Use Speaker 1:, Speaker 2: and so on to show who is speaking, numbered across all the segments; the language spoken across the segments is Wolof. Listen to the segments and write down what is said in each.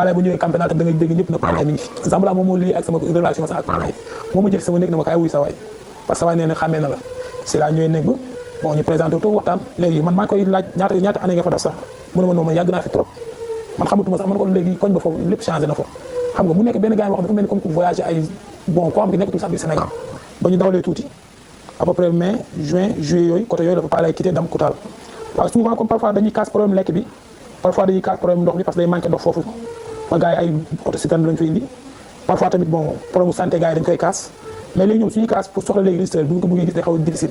Speaker 1: Palaye bu ñëwee campagne tam da ngay dégg ñëpp na Palaye mi ngi fi Zambala moom moo lii ak sama relation sax ak Palaye moo ma jël sama néeg na ma kaay wuy sa waay parce que sa waay nee na xàmmee na la si laa ñëwee néeg ba bon ñu présenté toog waxtaan léegi man maa koy laaj ñaata année nga fa def sax mu ne ma noonu man yàgg naa fi trop man xamatuma sax man ko léegi koñ ba foofu lépp changé na fa xam nga mu nekk benn gars yi wax dafa mel ni comme ku voyagé ay bon koo xam ne nekkatul sax biir Sénégal ba ñu dawalee tuuti à peu près mai juin juillet yooyu côté yooyu dafa Palaye quitté dam Koutal waaw souvent comme parfois dañuy casse problème lekk bi parfois dañuy casse problème ndox bi parce que day manqué ndox foofu ba gars yi ay côté citerne lañ fa indi parfois tamit bon problème santé gars yi dañ koy casse mais léegi ñoom suñuy casse pour soxla léegi résultat bu ñu ko bëggee gis day xaw a difficile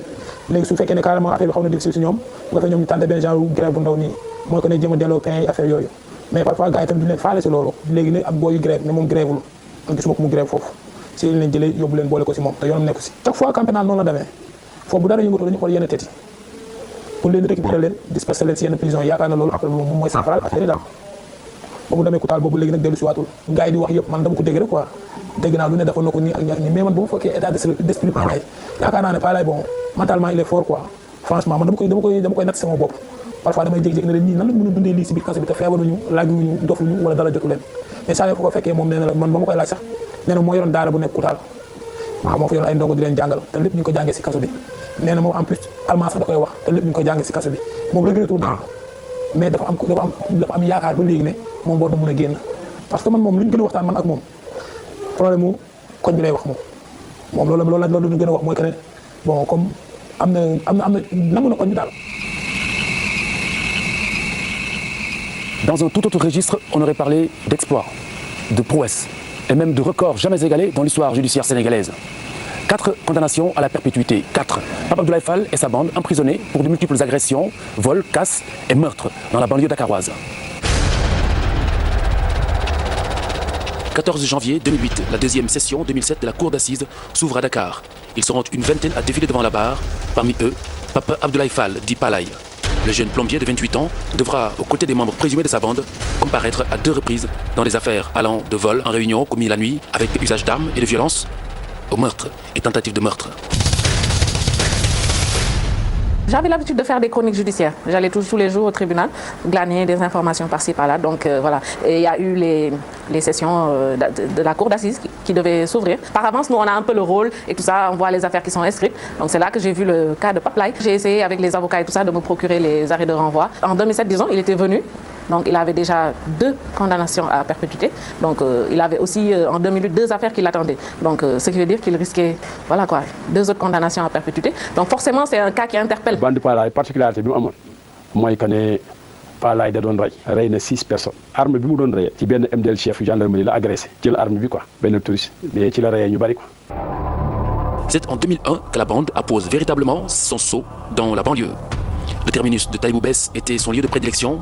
Speaker 1: léegi su fekkee ne carrément affaire bi xaw na difficile si ñoom bu ko defee ñoom ñu tànn benn genre grève bu ndaw nii mooy ko ne jéem a delloo pain yi affaire yooyu mais parfois gars yi tamit duñ leen faale si loolu léegi ne ab booyu grève ne moom grèvewul man gisuma ko mu grève foofu si lañ leen jëlee yóbbu leen boole ko si moom te yoonam nekku si chaque fois camp pénal noonu la demee foofu bu dara yëngatoo dañu xool yenn tête yi pour leen récupérer leen disperser leen si yenn prison yaakaar na loolu après moom mooy safaral affaire yi daal ba mu demee Koutal boobu léegi nag dellu si waatul gars yi di wax yëpp man dama ko dégg rek quoi dégg naa lu ne dafa na ko nii ak ñaar nii mais man bu ma fekkee état d'esprit Palaye yaakaar naa ne Palaye bon mentalement il est fort quoi franchement man dama koy natt sama bopp parfois damay jékki-jékki ne leen ñii nan lañ mën a dundee lii si biir kaso bi te feebaruñu laajuñu dofuñu wala dara jotu leen mais saa yoo fa ko fekkee moom nee na la man ba ma koy laaj sax nee na moo yoroon daara bu nekk Koutal waaw moo fa yoroon ay ndongo di leen jàngal te lépp ñu ngi ko jàngee si kaso bi nee na moom en plus allemand sax da koy wax te lépp ñu ngi ko jàngee si kaso bi moom regrettul daal mais dafa am yaakaar ba léegi ne moom war na mën a génn parce que man moom lu ñu gën a waxtaan man ak moom problème mu koñ bi lay wax moom loolu la ñu gën a wax mooy que ne bon comme am na nangu na koñ bi daal.
Speaker 2: Dans un tout autre registre, on aurait parlé d'exploits, de prouesses et même de records jamais égalés dans l'histoire judiciaire sénégalaise. 4 condamnations à la perpétuité. 4. Pape Abdoulaye Fall et sa bande emprisonnés pour de multiples agressions, vols, casses et meurtres dans la banlieue dakaroise. 14 janvier 2008, la deuxième session 2007 de la cour d'assises s'ouvre à Dakar. Ils seront une vingtaine à défiler devant la barre. Parmi eux, Pape Abdoulaye Fall, dit Palaye. Le jeune plombier de 28 ans devra, aux côtés des membres présumés de sa bande, comparaître à 2 reprises dans des affaires allant de vols en réunion commis la nuit avec usage d'armes et de violence, au meurtre et tentative de meurtre.
Speaker 3: J'avais l'habitude de faire des chroniques judiciaires. J'allais tous les jours au tribunal, glaner des informations par-ci, par-là. Donc voilà. Et il y a eu les sessions de la cour d'assises qui devaient s'ouvrir. Par avance, nous, on a un peu le rôle et tout ça. On voit les affaires qui sont inscrites. Donc c'est là que j'ai vu le cas de Palaye. J'ai essayé avec les avocats et tout ça de me procurer les arrêts de renvoi. En 2007, disons, il était venu. Donc il avait déjà 2 condamnations à perpétuité. Donc il avait aussi en 2008 2 affaires qui l'attendaient. Donc ce qui veut dire qu'il risquait, voilà quoi, 2 autres condamnations à perpétuité. Donc forcément c'est un cas qui interpelle.
Speaker 4: Bande Palaye particularité bi mu amoon mooy que ne Palaye da doon rey na 6 personnes. Arme bi mu doon reyee ci benn MDL chef gendarmerie la agressé jël arme bi quoi benn touriste mais ci la reyee ñu bari quoi.
Speaker 2: C'est en 2001 que la bande appose véritablement son sceau dans la banlieue. Le terminus de Taïbou Bès était son lieu de prédilection.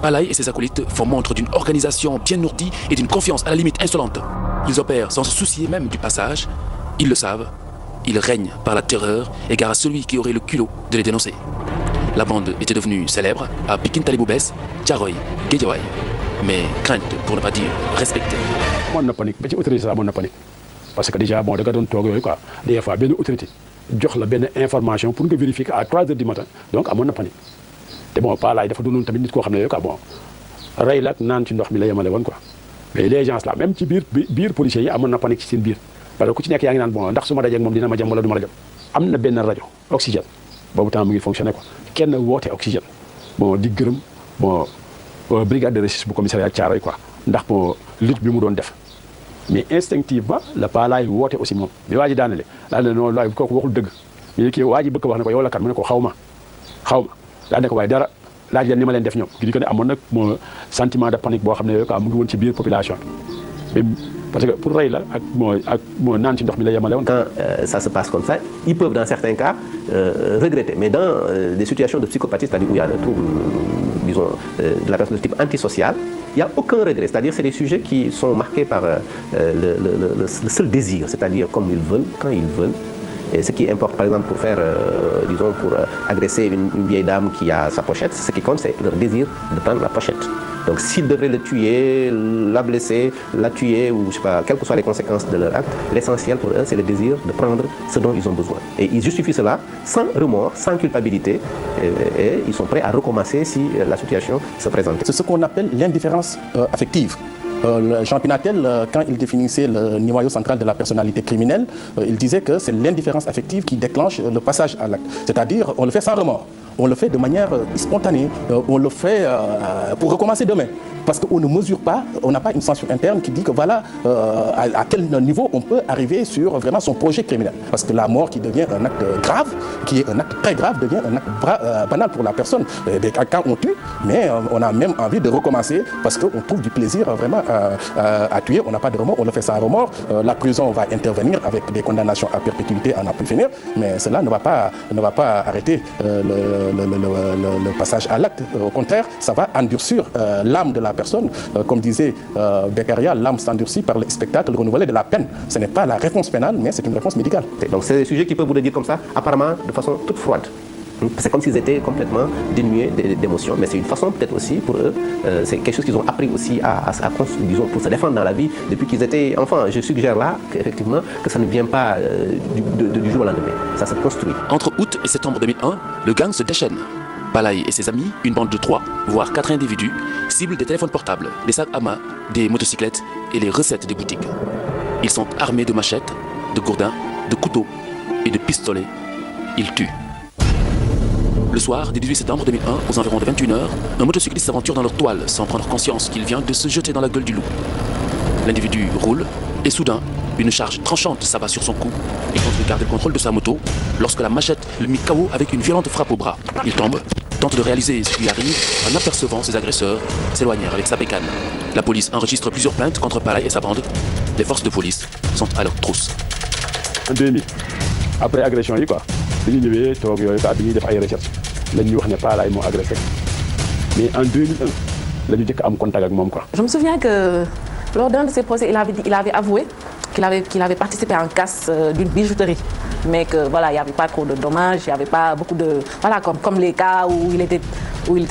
Speaker 2: Palaye et ses acolytes font montre d'une organisation bien ourdie et d'une confiance à la limite insolente. Ils opèrent sans se soucier même du passage. Ils le savent. Ils règnent par la terreur, égard à celui qui aurait le culot de les dénoncer. La bande était devenue célèbre à Pikine Talibou Bès, Thiaroye, Guédiawaye. Mais crainte, pour ne pas dire respectée.
Speaker 4: Amoon na panique ba ci autorité sax amoon na panique parce que déjà bon da nga doon toog yooyu quoi des fois benn autorité jox la benn information pour nga vérifier à 3 heures du matin donc amoon na panique. te bon Palaye dafa doonoon tamit nit koo xam ne yooyu quoi bon rey la ak naan ci ndox mi la yemale woon quoi mais les gens là même ci biir policiers yi amoon na panique ci seen biir parce que ku ci nekk yaa ngi naan bon ndax su ma dajee ak moom dina ma jam wala du ma la jam am na benn rajo oxygène boobu temps mu ngi fonctionné quoi kenn woote oxygène bon di gërëm bon brigade de recherche bu commissariat Thiaroye quoi ndax bon lutte bi mu doon def mais instinctivement la Palaye woote aussi moom bi waa ji daanele daal ne noonu laay kooku waxul dëgg mais kii waa ji bëgg wax ne ko yow la kan mu ne ko xaw ma daa ne ko waaye dara laaj leen ni ma leen def ñoom gi di ko ne amoon nag moo sentiment de panique boo xam ne yooyu quoi mu ngi woon ci biir population bi parce que pour rey la ak moo naan ci ndox mi la yemale woon.
Speaker 5: Quand ça se passe comme ça, ils peuvent dans certains cas regretter. Mais dans des situations de psychopathie, c'est-à-dire où il y a des troubles, disons, de la personne de type antisocial, il n'y a aucun regret. C'est-à-dire c'est des sujets qui sont marqués par le seul désir, c'est-à-dire comme ils veulent, quand ils veulent. Et ce qui importe, par exemple, pour faire, disons, pour agresser une vieille dame qui a sa pochette, ce qui compte, c'est leur désir de prendre la pochette. Donc, s'ils devraient le tuer, la blesser, la tuer, ou je sais pas, quelles que soient les conséquences de leur acte, l'essentiel pour eux, c'est le désir de prendre ce dont ils ont besoin. Et ils justifient cela sans remords, sans culpabilité, et ils sont prêts à recommencer si la situation se présente.
Speaker 6: C'est ce qu'on appelle l'indifférence affective. Jean Pinatel, quand il définissait le noyau central de la personnalité criminelle, il disait que c'est l'indifférence affective qui déclenche le passage à l'acte. C'est-à-dire, on le fait sans remords. On le fait de manière spontanée, on le fait pour recommencer demain. Parce qu'on ne mesure pas, on n'a pas une censure interne qui dit que voilà à quel niveau on peut arriver sur vraiment son projet criminel. Parce que la mort qui devient un acte grave, qui est un acte très grave, devient un acte banal pour la personne. Quand on tue, mais on a même envie de recommencer parce qu'on trouve du plaisir vraiment à tuer. On n'a pas de remords, on le fait sans remords. La prison va intervenir avec des condamnations à perpétuité à n'en plus finir, mais cela ne va pas arrêter le passage à l'acte. Au contraire, ça va endurcir l'âme de la personne. Comme disait Beccaria, l'âme s'endurcit par le spectacle renouvelé de la peine. Ce n'est pas la réponse pénale, mais c'est une réponse médicale.
Speaker 5: Donc c'est des sujets qui peuvent vous le dire comme ça, apparemment de façon toute froide. C'est comme s'ils étaient complètement dénués d'émotions, mais c'est une façon peut-être aussi pour eux, c'est quelque chose qu'ils ont appris aussi disons, pour se défendre dans la vie depuis qu'ils étaient enfants. Je suggère là qu'effectivement que ça ne vient pas du jour au lendemain, ça se construit.
Speaker 2: Entre août et septembre 2001, le gang se déchaîne. Palaye et ses amis, une bande de 3, voire 4 individus, ciblent des téléphones portables, des sacs à main, des motocyclettes et les recettes des boutiques. Ils sont armés de machettes, de gourdins, de couteaux et de pistolets. Ils tuent. Le soir du 18 septembre 2001, aux environs de 21h, un motocycliste s'aventure dans leur toile sans prendre conscience qu'il vient de se jeter dans la gueule du loup. L'individu roule et soudain, une charge tranchante s'abat sur son cou et tente de garder le contrôle de sa moto lorsque la machette le mit KO avec une violente frappe au bras. Il tombe, tente de réaliser ce qui lui arrive en apercevant ses agresseurs s'éloigner avec sa bécane. La police enregistre plusieurs plaintes contre Palaye et sa bande. Les forces de police sont à leur trousse.
Speaker 4: En 2000 après agression yi quoi bi ñu ñëwee toog yooyu quoi bi ñuy def ay recherche lañ ñu wax ne Palaye moo agressé mais en 2001 la ñu jëkk am contact ak moom quoi.
Speaker 3: Je me souviens que lors d'un de ses procès, il avait avoué qu'il avait participé à un casse d'une bijouterie. Mais que voilà, il n'y avait pas trop de dommages, il n'y avait pas beaucoup de... Voilà, comme les cas où il était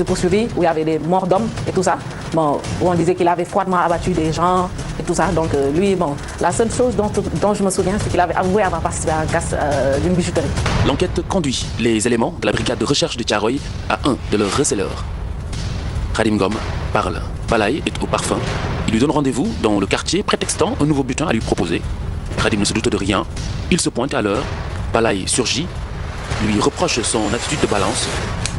Speaker 3: poursuivi, où il y avait des morts d'hommes et tout ça. Bon, où on disait qu'il avait froidement abattu des gens et tout ça. Donc lui, bon, la seule chose dont je me souviens, c'est qu'il avait avoué avoir participé à un casse d'une bijouterie.
Speaker 2: L'enquête conduit les éléments de la brigade de recherche de Thiaroye à un de leurs receleurs. Khadim Ngom parle. Palaye est au parfum. Il lui donne rendez-vous dans le quartier, prétextant un nouveau butin à lui proposer. Khadim ne se doute de rien. Il se pointe à l'heure. Palaye surgit, lui reproche son attitude de balance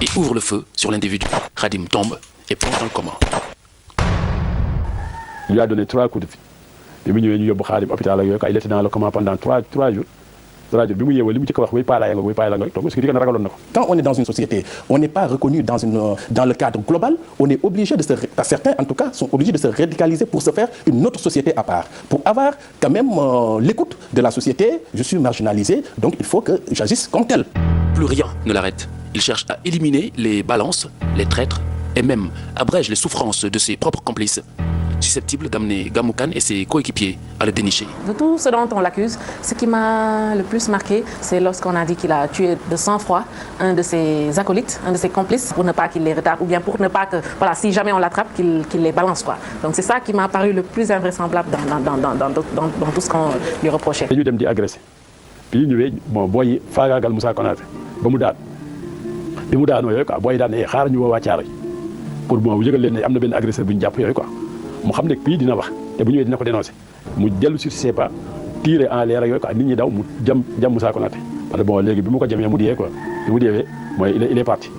Speaker 2: et ouvre le feu sur l'individu. Khadim tombe et plonge dans le coma.
Speaker 4: Il lui a donné 3 coups de fil. Bi mu ñëwee ñu yóbbu Khadim hôpital ak yooyu quoi, il était dans le coma pendant 3 jours. Bi mu yeewoo li mu jëkk wax wuy Palaye nga donc parce que di ko ragaloon na ko.
Speaker 6: Quand on est dans une société, on n'est pas reconnu dans le cadre global, on est obligé certains en tout cas sont obligés de se radicaliser pour se faire une autre société à part. Pour avoir quand même l'écoute de la société, je suis marginalisé, donc il faut que j'agisse comme tel.
Speaker 2: Plus rien ne l'arrête. Il cherche à éliminer les balances, les traîtres et même abrège les souffrances de ses propres complices, susceptibles d'amener Gamou Kane et ses coéquipiers à le dénicher.
Speaker 3: De tout ce dont on l'accuse, ce qui m'a le plus marqué, c'est lorsqu'on a dit qu'il a tué de sang-froid un de ses acolytes, un de ses complices, pour ne pas qu'il les retarde, ou bien pour ne pas que, voilà, si jamais on l'attrape, qu'il les balance, quoi. Donc c'est ça qui m'a paru le plus invraisemblable dans tout ce qu'on lui reprochait.
Speaker 4: dañu dem di agressé bi ñu ñëwee bon booy yi faagaagal Moussa Konaté ba mu daan bi mu daanoo yooyu quoi booy daan ne xaar ñu woo waa Thiaroye pour bon yëgal leen ne am na benn agresseur bu ñu jàpp yooyu quoi. mu xam ne kii dina wax te bu ñëwee dina ko dénoncé mu dellu sur ses pas tiré en l'air ak yooyu quoi nit ñi daw mu jam Moussa Konaté parce que bon léegi bi mu ko jamee mu diyee quoi bi mu deewee mooy il est parti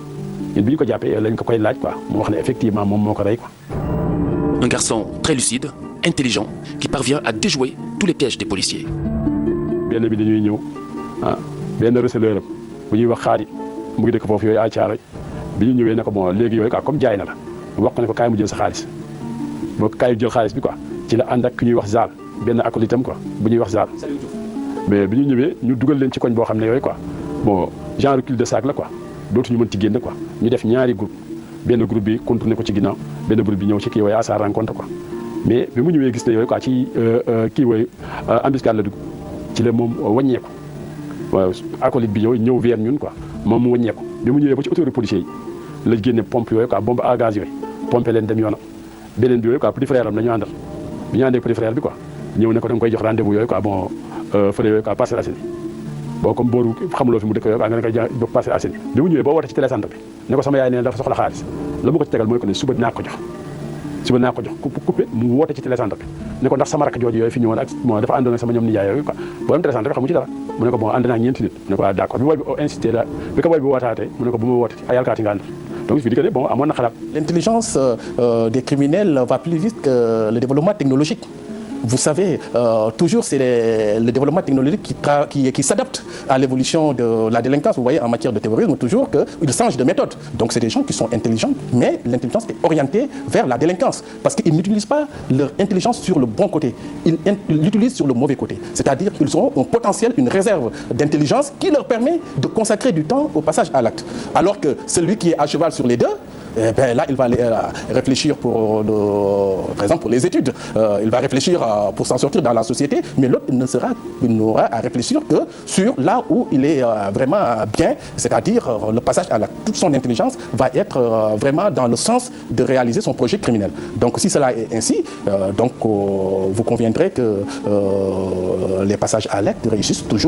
Speaker 4: ñun bi ñu ko jàppee lañ ko koy laaj quoi mu wax ne effectivement moom moo ko rey quoi.
Speaker 2: Un garçon très lucide, intelligent, qui parvient à déjouer tous les pièges des policiers.
Speaker 4: benn bi dañuy ñëw benn receleur bu ñuy wax Xaadi mu ngi dëkk foofu yooyu à Thiaroye bi ñu ñëwee ne ko bon léegi yooyu quoi comme jaay na la wax ko ne ko kaay mu jël sa xaalis. boo ko kaay jël xaalis bi quoi ci la ànd ak ki ñuy wax Zal benn acolytam quoi bu ñuy wax Zal mais bi ñu ñëwee ñu dugal leen ci koñ boo xam ne yooyu quoi bon genre cul de sac la quoi dootuñu mën ci génn quoi ñu def ñaari groupe benn groupe bi contourné ko ci ginnaaw benn groupe bi ñëw ci kii wooyu à sa rencontre quoi mais bi mu ñëwee gis ne yooyu quoi ci kii wooyu embuscade la dugg ci la moom wàññeeku waaw acolyte bi yooyu ñëw vers ñun quoi moom mu wàññeeku bi mu ñëwee ba ci autorité policier yi la génne pompe yooyu quoi bombe à gaz yooyu pompe leen dem yoonam beneen bi yooyu quoi petit frère am la ñu àndal bi ñu àndee petit frère bi quoi ñëw ne ko da nga koy jox rendez-vous yooyu quoi bon fële yooyu quoi Parcelles Assainies bon comme booru xamuloo fi mu dëkk yooyu quoi nga ne koy jox Parcelles Assainies bi mu ñëwee boo woote ci télécentre bi ne ko sama yaay nee na dafa soxla xaalis la ma ko ci tegal mooy ko ne suba dinaa ko jox suba naa ko jox coupé mu woote ci télécentre bi ne ko ndax sama rakk jooju yooyu fi ñëwoon ak bon dafa àndoon ak sama ñoom nijaay yooyu quoi borom télécentre bi xamu ci dara mu ne ko bon ànd naa ñeenti nit mu ne ko waaw d'accord bi woy bi insisté la bi ko woy bi wootaatee mu ne ko bu ma wootati ay alkaati nga ànd donc je dis que bon amoon na xalaat.
Speaker 6: L'intelligence des criminels va plus vite que le développement technologique. Vous savez, toujours c'est le développement technologique qui s'adapte à l'évolution de la délinquance. Vous voyez, en matière de terrorisme, toujours qu'ils changent de méthode. Donc c'est des gens qui sont intelligents, mais l'intelligence est orientée vers la délinquance. Parce qu'ils n'utilisent pas leur intelligence sur le bon côté. Ils l'utilisent sur le mauvais côté. C'est-à-dire qu'ils auront un potentiel, une réserve d'intelligence qui leur permet de consacrer du temps au passage à l'acte. Alors que celui qui est à cheval sur les deux, eh bien, là, il va réfléchir par exemple pour les études. Il va réfléchir pour s'en sortir dans la société, mais l'autre n'aura à réfléchir que sur là où il est vraiment bien, c'est-à-dire le passage à l'acte. Toute son intelligence va être vraiment dans le sens de réaliser son projet criminel. Donc si cela est ainsi, donc vous conviendrez que les passages à l'acte réussissent toujours.